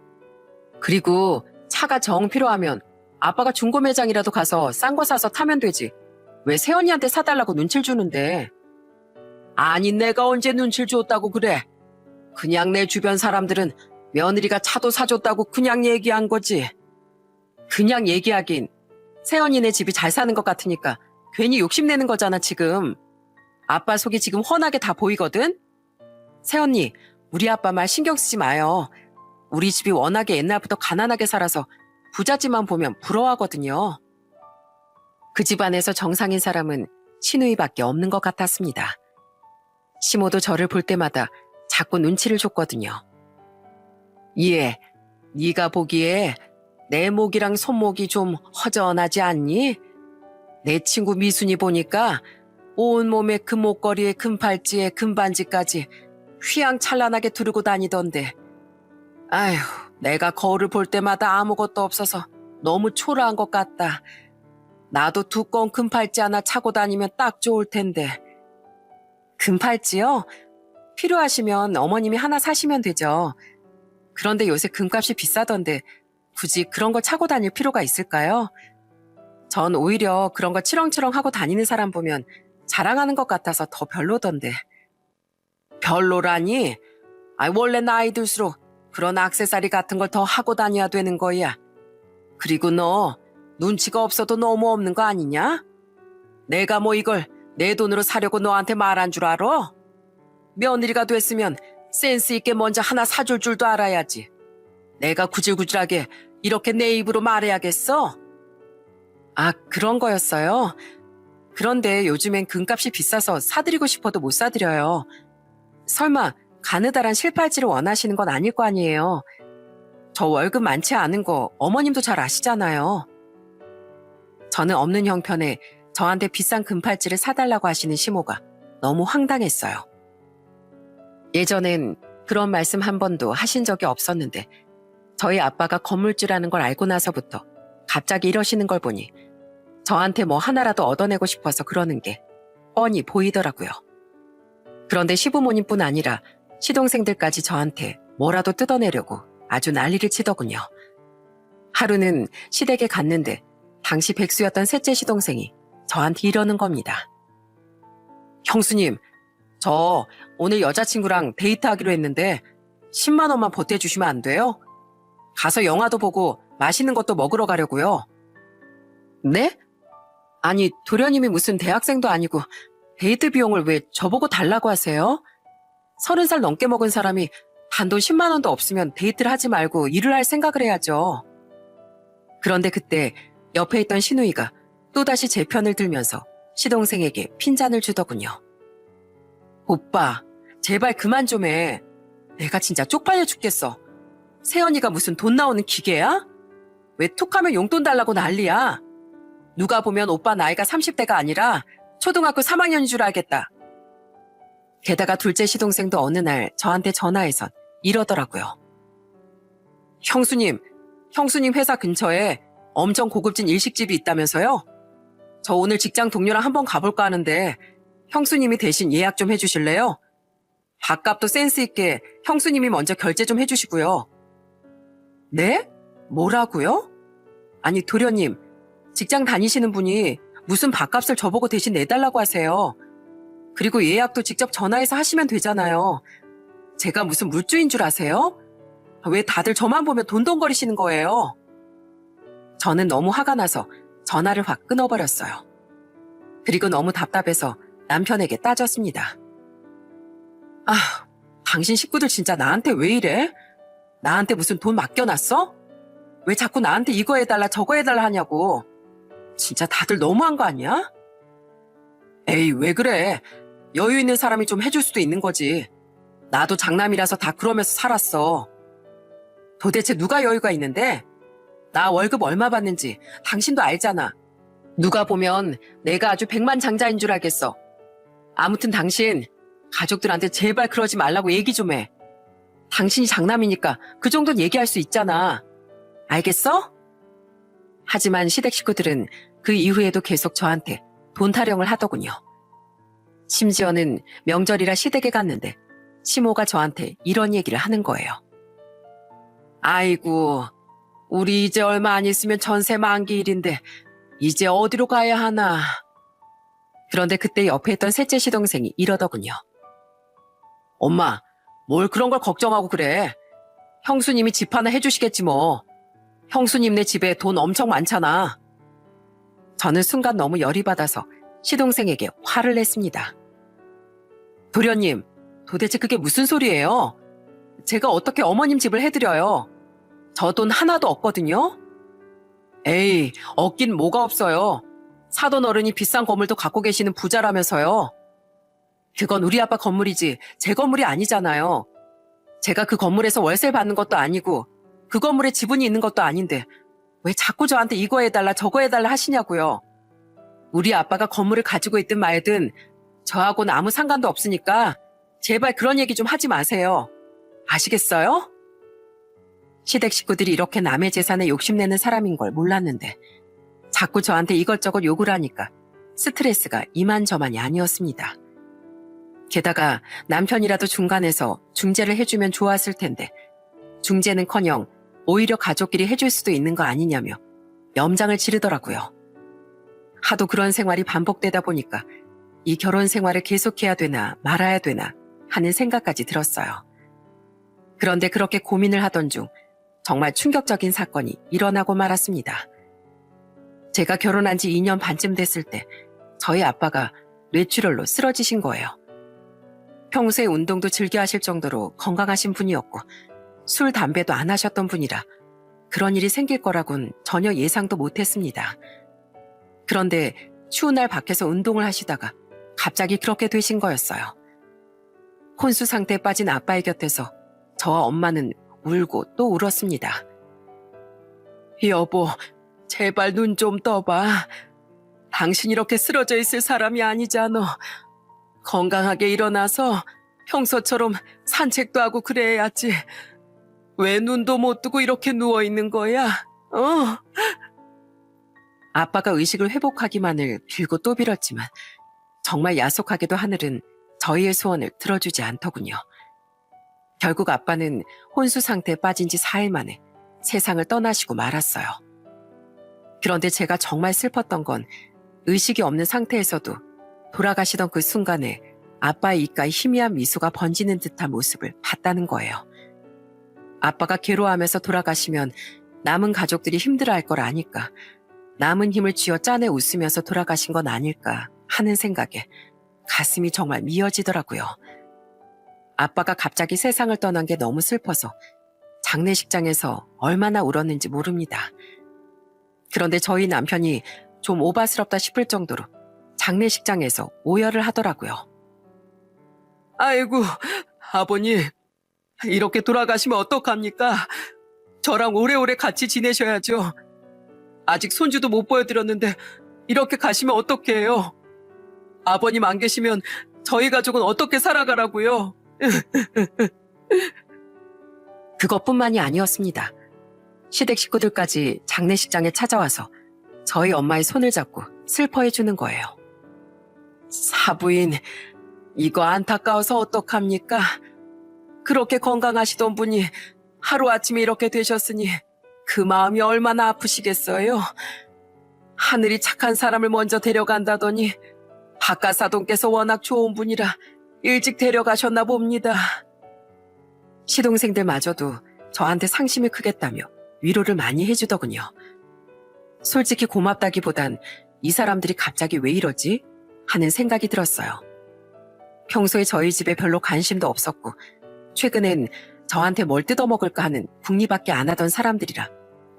그리고 차가 정 필요하면 아빠가 중고 매장이라도 가서 싼 거 사서 타면 되지. 왜 세연이한테 사달라고 눈치를 주는데? 아니, 내가 언제 눈치를 줬다고 그래? 그냥 내 주변 사람들은 며느리가 차도 사줬다고 그냥 얘기한 거지. 그냥 얘기하긴. 세연이네 집이 잘 사는 것 같으니까 괜히 욕심내는 거잖아, 지금. 아빠 속이 지금 훤하게 다 보이거든? 새언니, 우리 아빠 말 신경 쓰지 마요. 우리 집이 워낙에 옛날부터 가난하게 살아서 부잣집만 보면 부러워하거든요. 그 집안에서 정상인 사람은 시누이밖에 없는 것 같았습니다. 시모도 저를 볼 때마다 자꾸 눈치를 줬거든요. 예, 네가 보기에 내 목이랑 손목이 좀 허전하지 않니? 내 친구 미순이 보니까 온몸에 금목걸이에 금팔찌에 금반지까지 휘황찬란하게 두르고 다니던데. 아휴, 내가 거울을 볼 때마다 아무것도 없어서 너무 초라한 것 같다. 나도 두꺼운 금팔찌 하나 차고 다니면 딱 좋을 텐데. 금팔찌요? 필요하시면 어머님이 하나 사시면 되죠. 그런데 요새 금값이 비싸던데 굳이 그런 걸 차고 다닐 필요가 있을까요? 전 오히려 그런 거 치렁치렁 하고 다니는 사람 보면 자랑하는 것 같아서 더 별로던데. 별로라니? 원래 나이 들수록 그런 액세서리 같은 걸 더 하고 다녀야 되는 거야. 그리고 너 눈치가 없어도 너무 없는 거 아니냐? 내가 뭐 이걸 내 돈으로 사려고 너한테 말한 줄 알아? 며느리가 됐으면 센스 있게 먼저 하나 사줄 줄도 알아야지. 내가 구질구질하게 이렇게 내 입으로 말해야겠어? 아, 그런 거였어요? 그런데 요즘엔 금값이 비싸서 사드리고 싶어도 못 사드려요. 설마 가느다란 실팔찌를 원하시는 건 아닐 거 아니에요. 저 월급 많지 않은 거 어머님도 잘 아시잖아요. 저는 없는 형편에 저한테 비싼 금팔찌를 사달라고 하시는 시모가 너무 황당했어요. 예전엔 그런 말씀 한 번도 하신 적이 없었는데 저희 아빠가 건물주라는 걸 알고 나서부터 갑자기 이러시는 걸 보니 저한테 뭐 하나라도 얻어내고 싶어서 그러는 게 뻔히 보이더라고요. 그런데 시부모님뿐 아니라 시동생들까지 저한테 뭐라도 뜯어내려고 아주 난리를 치더군요. 하루는 시댁에 갔는데 당시 백수였던 셋째 시동생이 저한테 이러는 겁니다. 형수님, 저 오늘 여자친구랑 데이트하기로 했는데 10만 원만 보태주시면 안 돼요? 가서 영화도 보고 맛있는 것도 먹으러 가려고요. 네? 아니, 도련님이 무슨 대학생도 아니고 데이트 비용을 왜 저보고 달라고 하세요? 30살 넘게 먹은 사람이 단돈 10만 원도 없으면 데이트를 하지 말고 일을 할 생각을 해야죠. 그런데 그때 옆에 있던 시누이가 또다시 제 편을 들면서 시동생에게 핀잔을 주더군요. 오빠, 제발 그만 좀 해. 내가 진짜 쪽팔려 죽겠어. 세연이가 무슨 돈 나오는 기계야? 왜 툭하면 용돈 달라고 난리야? 누가 보면 오빠 나이가 30대가 아니라 초등학교 3학년인 줄 알겠다. 게다가 둘째 시동생도 어느 날 저한테 전화해서 이러더라고요. 형수님 회사 근처에 엄청 고급진 일식집이 있다면서요? 저 오늘 직장 동료랑 한번 가볼까 하는데 형수님이 대신 예약 좀 해주실래요? 밥값도 센스 있게 형수님이 먼저 결제 좀 해주시고요. 네? 뭐라고요? 아니, 도련님, 직장 다니시는 분이 무슨 밥값을 저보고 대신 내달라고 하세요. 그리고 예약도 직접 전화해서 하시면 되잖아요. 제가 무슨 물주인 줄 아세요? 왜 다들 저만 보면 돈돈거리시는 거예요? 저는 너무 화가 나서 전화를 확 끊어버렸어요. 그리고 너무 답답해서 남편에게 따졌습니다. 아, 당신 식구들 진짜 나한테 왜 이래? 나한테 무슨 돈 맡겨놨어? 왜 자꾸 나한테 이거 해달라 저거 해달라 하냐고. 진짜 다들 너무한 거 아니야? 에이, 왜 그래? 여유 있는 사람이 좀 해줄 수도 있는 거지. 나도 장남이라서 다 그러면서 살았어. 도대체 누가 여유가 있는데? 나 월급 얼마 받는지 당신도 알잖아. 누가 보면 내가 아주 백만장자인 줄 알겠어. 아무튼 당신, 가족들한테 제발 그러지 말라고 얘기 좀 해. 당신이 장남이니까 그 정도는 얘기할 수 있잖아. 알겠어? 하지만 시댁 식구들은 그 이후에도 계속 저한테 돈 타령을 하더군요. 심지어는 명절이라 시댁에 갔는데 시모가 저한테 이런 얘기를 하는 거예요. 아이고, 우리 이제 얼마 안 있으면 전세 만기일인데 이제 어디로 가야 하나. 그런데 그때 옆에 있던 셋째 시동생이 이러더군요. 엄마, 뭘 그런 걸 걱정하고 그래. 형수님이 집 하나 해주시겠지 뭐. 형수님네 집에 돈 엄청 많잖아. 저는 순간 너무 열이 받아서 시동생에게 화를 냈습니다. 도련님, 도대체 그게 무슨 소리예요? 제가 어떻게 어머님 집을 해드려요? 저 돈 하나도 없거든요? 에이, 없긴 뭐가 없어요. 사돈 어른이 비싼 건물도 갖고 계시는 부자라면서요. 그건 우리 아빠 건물이지 제 건물이 아니잖아요. 제가 그 건물에서 월세 받는 것도 아니고 그 건물에 지분이 있는 것도 아닌데 왜 자꾸 저한테 이거 해달라 저거 해달라 하시냐고요. 우리 아빠가 건물을 가지고 있든 말든 저하고는 아무 상관도 없으니까 제발 그런 얘기 좀 하지 마세요. 아시겠어요? 시댁 식구들이 이렇게 남의 재산에 욕심내는 사람인 걸 몰랐는데 자꾸 저한테 이것저것 욕을 하니까 스트레스가 이만저만이 아니었습니다. 게다가 남편이라도 중간에서 중재를 해주면 좋았을 텐데 중재는커녕 오히려 가족끼리 해줄 수도 있는 거 아니냐며 염장을 지르더라고요. 하도 그런 생활이 반복되다 보니까 이 결혼 생활을 계속해야 되나 말아야 되나 하는 생각까지 들었어요. 그런데 그렇게 고민을 하던 중 정말 충격적인 사건이 일어나고 말았습니다. 제가 결혼한 지 2년 반쯤 됐을 때 저희 아빠가 뇌출혈로 쓰러지신 거예요. 평소에 운동도 즐겨 하실 정도로 건강하신 분이었고 술, 담배도 안 하셨던 분이라 그런 일이 생길 거라곤 전혀 예상도 못했습니다. 그런데 추운 날 밖에서 운동을 하시다가 갑자기 그렇게 되신 거였어요. 혼수 상태에 빠진 아빠의 곁에서 저와 엄마는 울고 또 울었습니다. 여보, 제발 눈 좀 떠봐. 당신 이렇게 쓰러져 있을 사람이 아니잖아. 건강하게 일어나서 평소처럼 산책도 하고 그래야지. 왜 눈도 못 뜨고 이렇게 누워있는 거야? 아빠가 의식을 회복하기만을 빌고 또 빌었지만 정말 야속하게도 하늘은 저희의 소원을 들어주지 않더군요. 결국 아빠는 혼수 상태에 빠진 지 4일 만에 세상을 떠나시고 말았어요. 그런데 제가 정말 슬펐던 건 의식이 없는 상태에서도 돌아가시던 그 순간에 아빠의 입가에 희미한 미소가 번지는 듯한 모습을 봤다는 거예요. 아빠가 괴로워하면서 돌아가시면 남은 가족들이 힘들어할 걸 아니까 남은 힘을 쥐어 짜내 웃으면서 돌아가신 건 아닐까 하는 생각에 가슴이 정말 미어지더라고요. 아빠가 갑자기 세상을 떠난 게 너무 슬퍼서 장례식장에서 얼마나 울었는지 모릅니다. 그런데 저희 남편이 좀 오바스럽다 싶을 정도로 장례식장에서 오열을 하더라고요. 아이고, 아버님, 이렇게 돌아가시면 어떡합니까? 저랑 오래오래 같이 지내셔야죠. 아직 손주도 못 보여드렸는데 이렇게 가시면 어떡해요? 아버님 안 계시면 저희 가족은 어떻게 살아가라고요? 그것뿐만이 아니었습니다. 시댁 식구들까지 장례식장에 찾아와서 저희 엄마의 손을 잡고 슬퍼해 주는 거예요. 사부인, 이거 안타까워서 어떡합니까? 그렇게 건강하시던 분이 하루아침에 이렇게 되셨으니 그 마음이 얼마나 아프시겠어요? 하늘이 착한 사람을 먼저 데려간다더니 박가사돈께서 워낙 좋은 분이라 일찍 데려가셨나 봅니다. 시동생들마저도 저한테 상심이 크겠다며 위로를 많이 해주더군요. 솔직히 고맙다기보단 이 사람들이 갑자기 왜 이러지? 하는 생각이 들었어요. 평소에 저희 집에 별로 관심도 없었고 최근엔 저한테 뭘 뜯어먹을까 하는 궁리밖에 안 하던 사람들이라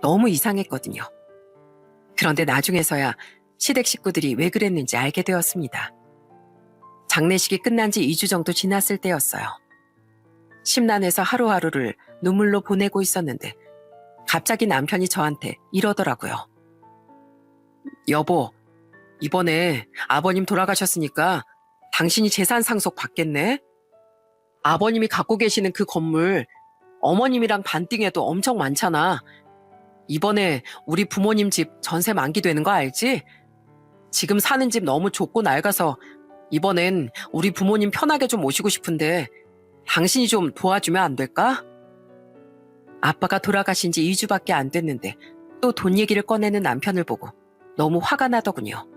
너무 이상했거든요. 그런데 나중에서야 시댁 식구들이 왜 그랬는지 알게 되었습니다. 장례식이 끝난 지 2주 정도 지났을 때였어요. 심란해서 하루하루를 눈물로 보내고 있었는데 갑자기 남편이 저한테 이러더라고요. 여보, 이번에 아버님 돌아가셨으니까 당신이 재산 상속 받겠네? 아버님이 갖고 계시는 그 건물 어머님이랑 반띵해도 엄청 많잖아. 이번에 우리 부모님 집 전세 만기되는 거 알지? 지금 사는 집 너무 좁고 낡아서 이번엔 우리 부모님 편하게 좀 모시고 싶은데 당신이 좀 도와주면 안 될까? 아빠가 돌아가신 지 2주밖에 안 됐는데 또 돈 얘기를 꺼내는 남편을 보고 너무 화가 나더군요.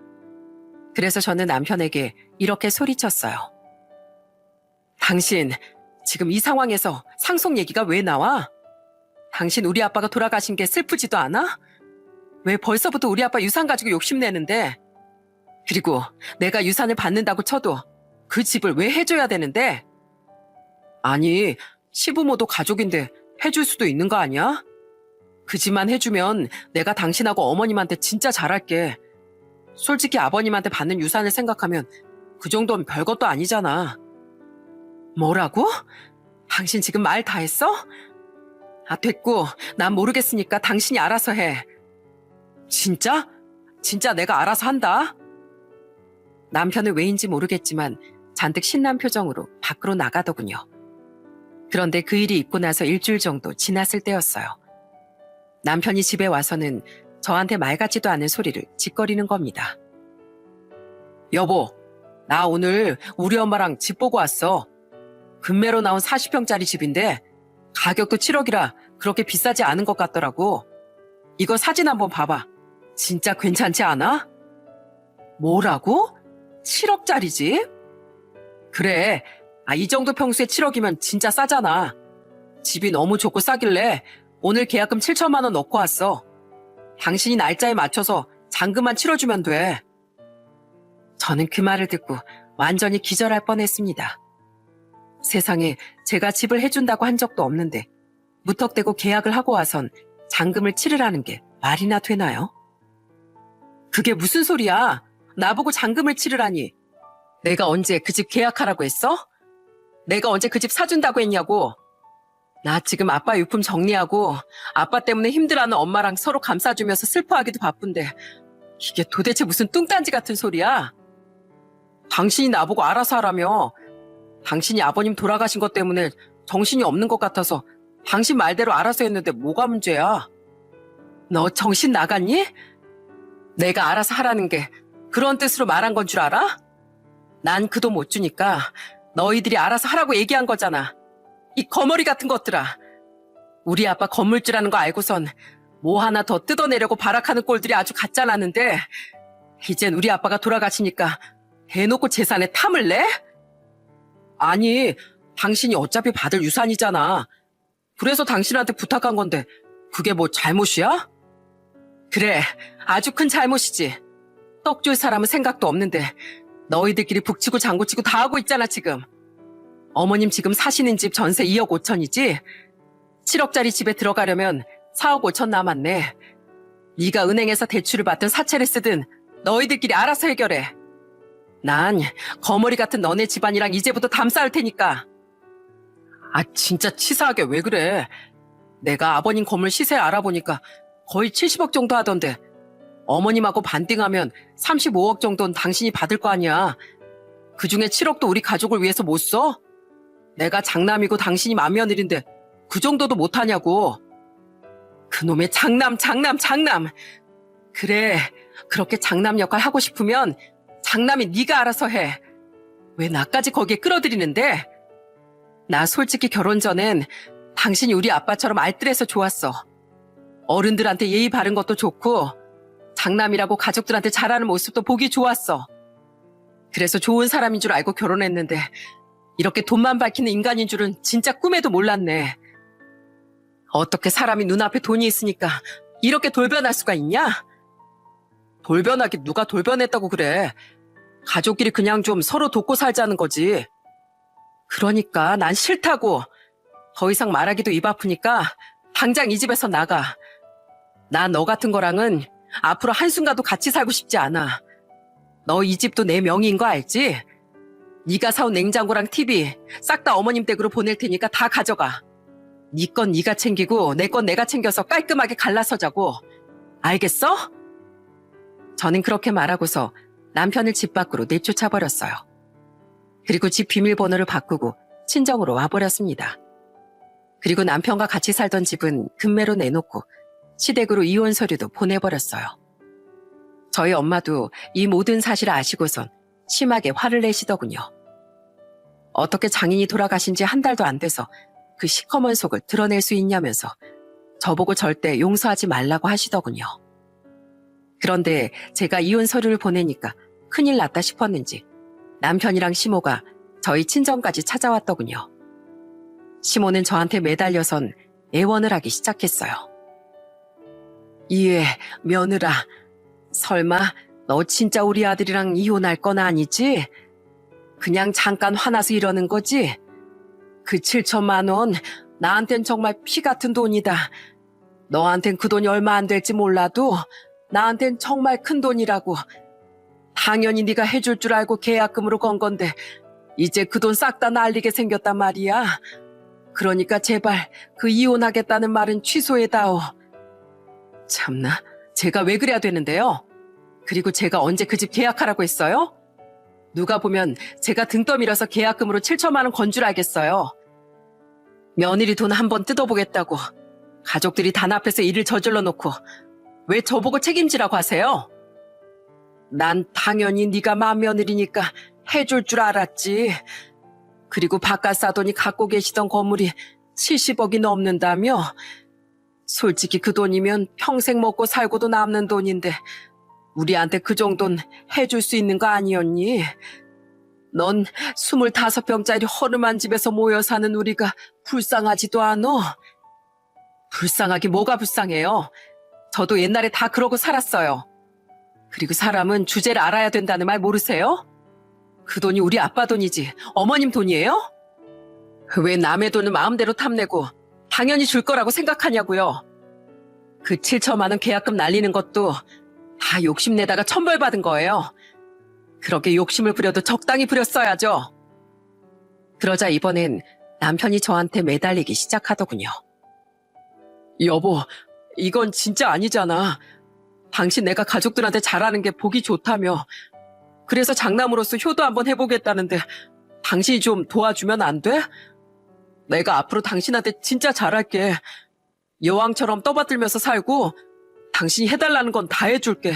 그래서 저는 남편에게 이렇게 소리쳤어요. 당신 지금 이 상황에서 상속 얘기가 왜 나와? 당신 우리 아빠가 돌아가신 게 슬프지도 않아? 왜 벌써부터 우리 아빠 유산 가지고 욕심내는데? 그리고 내가 유산을 받는다고 쳐도 그 집을 왜 해줘야 되는데? 아니, 시부모도 가족인데 해줄 수도 있는 거 아니야? 그 집만 해주면 내가 당신하고 어머님한테 진짜 잘할게. 솔직히 아버님한테 받는 유산을 생각하면 그 정도는 별것도 아니잖아. 뭐라고? 당신 지금 말 다 했어? 아, 됐고, 난 모르겠으니까 당신이 알아서 해. 진짜? 진짜 내가 알아서 한다. 남편은 왜인지 모르겠지만 잔뜩 신난 표정으로 밖으로 나가더군요. 그런데 그 일이 있고 나서 일주일 정도 지났을 때였어요. 남편이 집에 와서는 저한테 말 같지도 않은 소리를 짓거리는 겁니다. 여보, 나 오늘 우리 엄마랑 집 보고 왔어. 금매로 나온 40평짜리 집인데 가격도 7억이라 그렇게 비싸지 않은 것 같더라고. 이거 사진 한번 봐봐. 진짜 괜찮지 않아? 뭐라고? 7억짜리 집? 그래. 이 정도 평수에 7억이면 진짜 싸잖아. 집이 너무 좋고 싸길래 오늘 계약금 7천만 원 넣고 왔어. 당신이 날짜에 맞춰서 잔금만 치러주면 돼. 저는 그 말을 듣고 완전히 기절할 뻔했습니다. 세상에 제가 집을 해준다고 한 적도 없는데 무턱대고 계약을 하고 와선 잔금을 치르라는 게 말이나 되나요? 그게 무슨 소리야? 나보고 잔금을 치르라니. 내가 언제 그 집 계약하라고 했어? 내가 언제 그 집 사준다고 했냐고. 나 지금 아빠 유품 정리하고 아빠 때문에 힘들어하는 엄마랑 서로 감싸주면서 슬퍼하기도 바쁜데 이게 도대체 무슨 뚱딴지 같은 소리야? 당신이 나보고 알아서 하라며. 당신이 아버님 돌아가신 것 때문에 정신이 없는 것 같아서 당신 말대로 알아서 했는데 뭐가 문제야? 너 정신 나갔니? 내가 알아서 하라는 게 그런 뜻으로 말한 건 줄 알아? 난 그 돈 못 주니까 너희들이 알아서 하라고 얘기한 거잖아. 이 거머리 같은 것들아. 우리 아빠 건물주라는 거 알고선 뭐 하나 더 뜯어내려고 발악하는 꼴들이 아주 가짜라는데 이젠 우리 아빠가 돌아가시니까 대놓고 재산에 탐을 내? 아니, 당신이 어차피 받을 유산이잖아. 그래서 당신한테 부탁한 건데 그게 뭐 잘못이야? 그래, 아주 큰 잘못이지. 떡 줄 사람은 생각도 없는데 너희들끼리 북치고 장구치고 다 하고 있잖아 지금. 어머님 지금 사시는 집 전세 2억 5천이지? 7억짜리 집에 들어가려면 4억 5천 남았네. 네가 은행에서 대출을 받든 사채를 쓰든 너희들끼리 알아서 해결해. 난 거머리 같은 너네 집안이랑 이제부터 담 쌓을 테니까. 진짜 치사하게 왜 그래? 내가 아버님 건물 시세 알아보니까 거의 70억 정도 하던데 어머님하고 반띵하면 35억 정도는 당신이 받을 거 아니야. 그중에 7억도 우리 가족을 위해서 못 써? 내가 장남이고 당신이 맏며느리인데 그 정도도 못하냐고. 그놈의 장남. 그래, 그렇게 장남 역할 하고 싶으면 장남이 네가 알아서 해. 왜 나까지 거기에 끌어들이는데? 나 솔직히 결혼 전엔 당신이 우리 아빠처럼 알뜰해서 좋았어. 어른들한테 예의 바른 것도 좋고 장남이라고 가족들한테 잘하는 모습도 보기 좋았어. 그래서 좋은 사람인 줄 알고 결혼했는데 이렇게 돈만 밝히는 인간인 줄은 진짜 꿈에도 몰랐네. 어떻게 사람이 눈앞에 돈이 있으니까 이렇게 돌변할 수가 있냐? 돌변하기 누가 돌변했다고 그래. 가족끼리 그냥 좀 서로 돕고 살자는 거지. 그러니까 난 싫다고. 더 이상 말하기도 입 아프니까 당장 이 집에서 나가. 나 너 같은 거랑은 앞으로 한순간도 같이 살고 싶지 않아. 너 이 집도 내 명의인 거 알지? 네가 사온 냉장고랑 TV 싹 다 어머님 댁으로 보낼 테니까 다 가져가. 네 건 네가 챙기고 내 건 내가 챙겨서 깔끔하게 갈라서자고. 알겠어? 저는 그렇게 말하고서 남편을 집 밖으로 내쫓아버렸어요. 그리고 집 비밀번호를 바꾸고 친정으로 와버렸습니다. 그리고 남편과 같이 살던 집은 금매로 내놓고 시댁으로 이혼 서류도 보내버렸어요. 저희 엄마도 이 모든 사실을 아시고선 심하게 화를 내시더군요. 어떻게 장인이 돌아가신 지 한 달도 안 돼서 그 시커먼 속을 드러낼 수 있냐면서 저보고 절대 용서하지 말라고 하시더군요. 그런데 제가 이혼 서류를 보내니까 큰일 났다 싶었는지 남편이랑 시모가 저희 친정까지 찾아왔더군요. 시모는 저한테 매달려선 애원을 하기 시작했어요. 이해, 며느라, 설마 너 진짜 우리 아들이랑 이혼할 건 아니지? 그냥 잠깐 화나서 이러는 거지? 그 7천만 원 나한텐 정말 피 같은 돈이다. 너한텐 그 돈이 얼마 안 될지 몰라도 나한텐 정말 큰 돈이라고. 당연히 네가 해줄 줄 알고 계약금으로 건 건데 이제 그 돈 싹 다 날리게 생겼단 말이야. 그러니까 제발 그 이혼하겠다는 말은 취소해다오. 참나, 제가 왜 그래야 되는데요? 그리고 제가 언제 그 집 계약하라고 했어요? 누가 보면 제가 등 떠밀어서 계약금으로 7천만 원 건 줄 알겠어요. 며느리 돈 한번 뜯어보겠다고 가족들이 단합해서 일을 저질러 놓고 왜 저보고 책임지라고 하세요? 난 당연히 네가 맏며느리니까 해줄 줄 알았지. 그리고 바깥 사돈이 갖고 계시던 건물이 70억이 넘는다며? 솔직히 그 돈이면 평생 먹고 살고도 남는 돈인데 우리한테 그 정도는 해줄 수 있는 거 아니었니? 넌 25평짜리 허름한 집에서 모여 사는 우리가 불쌍하지도 않어? 불쌍하기 뭐가 불쌍해요? 저도 옛날에 다 그러고 살았어요. 그리고 사람은 주제를 알아야 된다는 말 모르세요? 그 돈이 우리 아빠 돈이지 어머님 돈이에요? 왜 남의 돈을 마음대로 탐내고 당연히 줄 거라고 생각하냐고요. 그 7천만 원 계약금 날리는 것도 다 욕심내다가 천벌받은 거예요. 그렇게 욕심을 부려도 적당히 부렸어야죠. 그러자 이번엔 남편이 저한테 매달리기 시작하더군요. 여보, 이건 진짜 아니잖아. 당신 내가 가족들한테 잘하는 게 보기 좋다며. 그래서 장남으로서 효도 한번 해보겠다는데 당신이 좀 도와주면 안 돼? 내가 앞으로 당신한테 진짜 잘할게. 여왕처럼 떠받들면서 살고 당신이 해달라는 건 다 해줄게.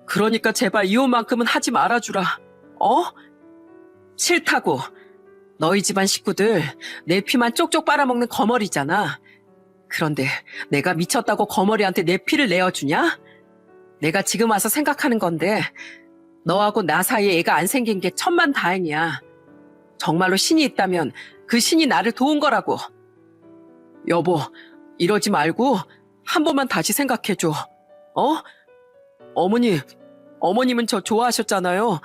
그러니까 제발 이혼만큼은 하지 말아주라. 어? 싫다고. 너희 집안 식구들 내 피만 쪽쪽 빨아먹는 거머리잖아. 그런데 내가 미쳤다고 거머리한테 내 피를 내어주냐? 내가 지금 와서 생각하는 건데 너하고 나 사이에 애가 안 생긴 게 천만다행이야. 정말로 신이 있다면 그 신이 나를 도운 거라고. 여보, 이러지 말고 한 번만 다시 생각해줘. 어? 어머님은 저 좋아하셨잖아요.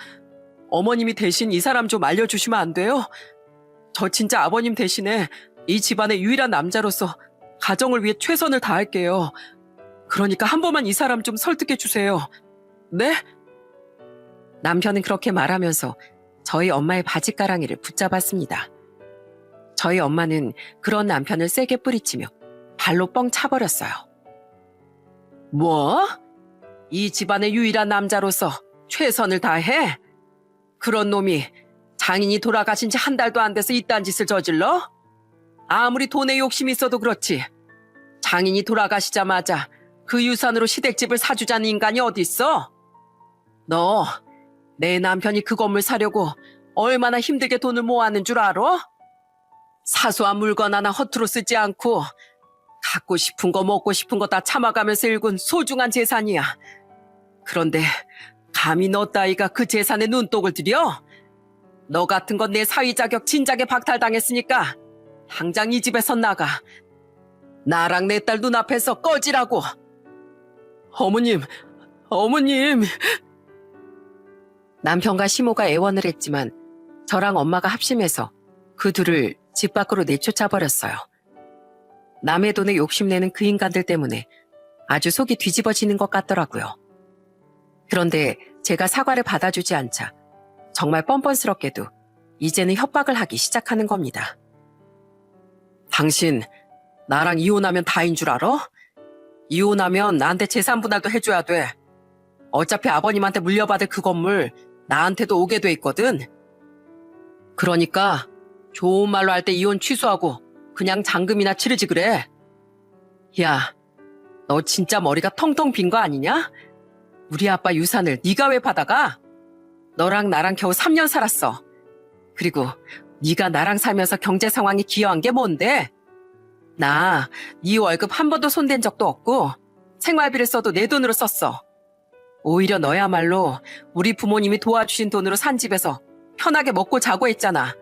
어머님이 대신 이 사람 좀 알려주시면 안 돼요? 저 진짜 아버님 대신에 이 집안의 유일한 남자로서 가정을 위해 최선을 다할게요. 그러니까 한 번만 이 사람 좀 설득해 주세요. 네? 남편은 그렇게 말하면서 저희 엄마의 바짓가랑이를 붙잡았습니다. 저희 엄마는 그런 남편을 세게 뿌리치며 발로 뻥 차버렸어요. 뭐? 이 집안의 유일한 남자로서 최선을 다해? 그런 놈이 장인이 돌아가신 지 한 달도 안 돼서 이딴 짓을 저질러? 아무리 돈에 욕심이 있어도 그렇지. 장인이 돌아가시자마자 그 유산으로 시댁집을 사주자는 인간이 어디 있어? 너, 내 남편이 그 건물 사려고 얼마나 힘들게 돈을 모았는 줄 알아? 사소한 물건 하나 허투루 쓰지 않고 갖고 싶은 거 먹고 싶은 거 다 참아가면서 일군 소중한 재산이야. 그런데 감히 너 따위가 그 재산에 눈독을 들여? 너 같은 건 내 사위 자격 진작에 박탈당했으니까 당장 이 집에서 나가. 나랑 내 딸 눈앞에서 꺼지라고. 어머님. 남편과 시모가 애원을 했지만 저랑 엄마가 합심해서 그 둘을 집 밖으로 내쫓아버렸어요. 남의 돈에 욕심내는 그 인간들 때문에 아주 속이 뒤집어지는 것 같더라고요. 그런데 제가 사과를 받아주지 않자 정말 뻔뻔스럽게도 이제는 협박을 하기 시작하는 겁니다. 당신 나랑 이혼하면 다인 줄 알아? 이혼하면 나한테 재산 분할도 해줘야 돼. 어차피 아버님한테 물려받을 그 건물 나한테도 오게 돼 있거든. 그러니까 좋은 말로 할 때 이혼 취소하고 그냥 잔금이나 치르지 그래. 야, 너 진짜 머리가 텅텅 빈 거 아니냐? 우리 아빠 유산을 네가 왜 받아가? 너랑 나랑 겨우 3년 살았어. 그리고 네가 나랑 살면서 경제 상황이 기여한 게 뭔데? 나 네 월급 한 번도 손댄 적도 없고 생활비를 써도 내 돈으로 썼어. 오히려 너야말로 우리 부모님이 도와주신 돈으로 산 집에서 편하게 먹고 자고 했잖아.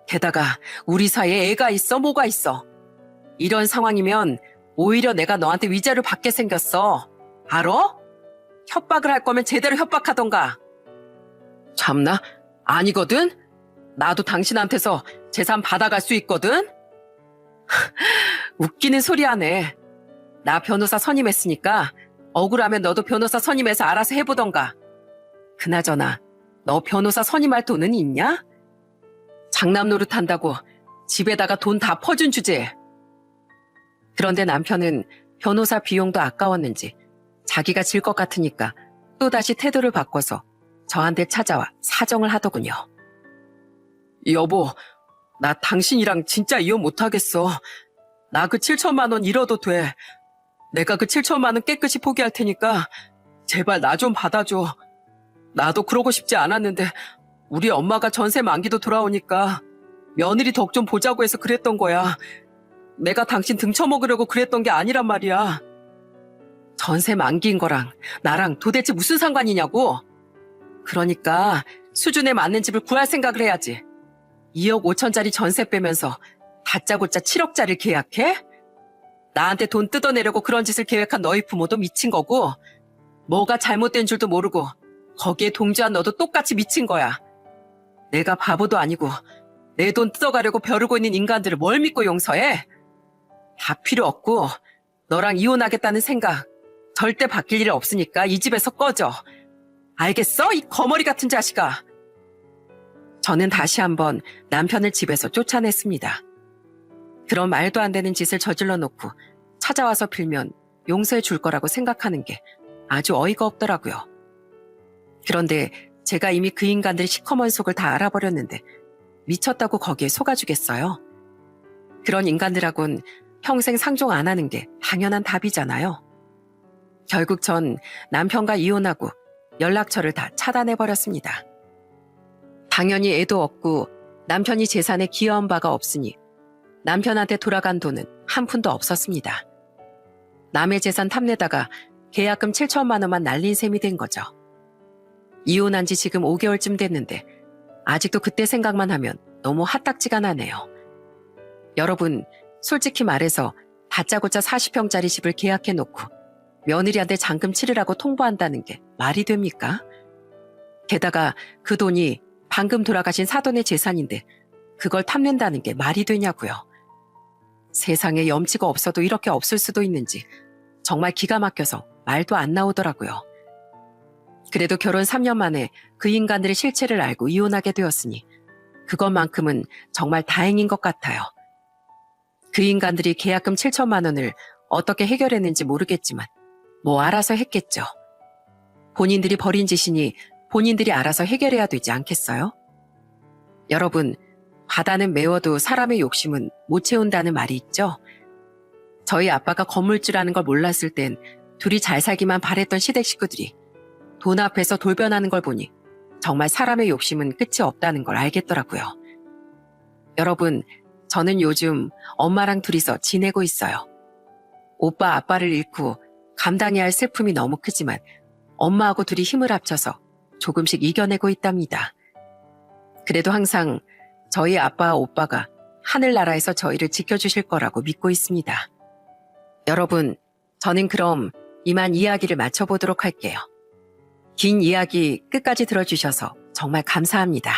게다가 우리 사이에 애가 있어 뭐가 있어. 이런 상황이면 오히려 내가 너한테 위자료 받게 생겼어. 알어? 협박을 할 거면 제대로 협박하던가. 참나? 아니거든? 나도 당신한테서 재산 받아갈 수 있거든? 웃기는 소리 하네. 나 변호사 선임했으니까 억울하면 너도 변호사 선임해서 알아서 해보던가. 그나저나 너 변호사 선임할 돈은 있냐? 장남 노릇한다고 집에다가 돈 다 퍼준 주제. 그런데 남편은 변호사 비용도 아까웠는지 자기가 질 것 같으니까 또다시 태도를 바꿔서 저한테 찾아와 사정을 하더군요. 여보, 나 당신이랑 진짜 이혼 못하겠어. 나 그 7천만 원 잃어도 돼. 내가 그 7천만 원 깨끗이 포기할 테니까 제발 나 좀 받아줘. 나도 그러고 싶지 않았는데 우리 엄마가 전세 만기도 돌아오니까 며느리 덕 좀 보자고 해서 그랬던 거야. 내가 당신 등쳐먹으려고 그랬던 게 아니란 말이야. 전세 만기인 거랑 나랑 도대체 무슨 상관이냐고. 그러니까 수준에 맞는 집을 구할 생각을 해야지. 2억 5천짜리 전세 빼면서 다짜고짜 7억짜리를 계약해? 나한테 돈 뜯어내려고 그런 짓을 계획한 너희 부모도 미친 거고 뭐가 잘못된 줄도 모르고 거기에 동조한 너도 똑같이 미친 거야. 내가 바보도 아니고 내 돈 뜯어가려고 벼르고 있는 인간들을 뭘 믿고 용서해? 다 필요 없고 너랑 이혼하겠다는 생각 절대 바뀔 일 없으니까 이 집에서 꺼져. 알겠어? 이 거머리 같은 자식아. 저는 다시 한번 남편을 집에서 쫓아냈습니다. 그런 말도 안 되는 짓을 저질러 놓고 찾아와서 빌면 용서해 줄 거라고 생각하는 게 아주 어이가 없더라고요. 그런데 제가 이미 그 인간들의 시커먼 속을 다 알아버렸는데 미쳤다고 거기에 속아주겠어요? 그런 인간들하고는 평생 상종 안 하는 게 당연한 답이잖아요. 결국 전 남편과 이혼하고 연락처를 다 차단해버렸습니다. 당연히 애도 없고 남편이 재산에 기여한 바가 없으니 남편한테 돌아간 돈은 한 푼도 없었습니다. 남의 재산 탐내다가 계약금 7천만 원만 날린 셈이 된 거죠. 이혼한 지 지금 5개월쯤 됐는데 아직도 그때 생각만 하면 너무 핫딱지가 나네요. 여러분, 솔직히 말해서 다짜고짜 40평짜리 집을 계약해놓고 며느리한테 잔금 치르라고 통보한다는 게 말이 됩니까? 게다가 그 돈이 방금 돌아가신 사돈의 재산인데 그걸 탐낸다는 게 말이 되냐고요. 세상에 염치가 없어도 이렇게 없을 수도 있는지 정말 기가 막혀서 말도 안 나오더라고요. 그래도 결혼 3년 만에 그 인간들의 실체를 알고 이혼하게 되었으니 그것만큼은 정말 다행인 것 같아요. 그 인간들이 계약금 7천만 원을 어떻게 해결했는지 모르겠지만 뭐 알아서 했겠죠. 본인들이 벌인 짓이니 본인들이 알아서 해결해야 되지 않겠어요? 여러분, 바다는 메워도 사람의 욕심은 못 채운다는 말이 있죠? 저희 아빠가 건물주라는 걸 몰랐을 땐 둘이 잘 살기만 바랬던 시댁 식구들이 돈 앞에서 돌변하는 걸 보니 정말 사람의 욕심은 끝이 없다는 걸 알겠더라고요. 여러분, 저는 요즘 엄마랑 둘이서 지내고 있어요. 오빠 아빠를 잃고 감당해야 할 슬픔이 너무 크지만 엄마하고 둘이 힘을 합쳐서 조금씩 이겨내고 있답니다. 그래도 항상 저희 아빠와 오빠가 하늘나라에서 저희를 지켜주실 거라고 믿고 있습니다. 여러분, 저는 그럼 이만 이야기를 마쳐보도록 할게요. 긴 이야기 끝까지 들어주셔서 정말 감사합니다.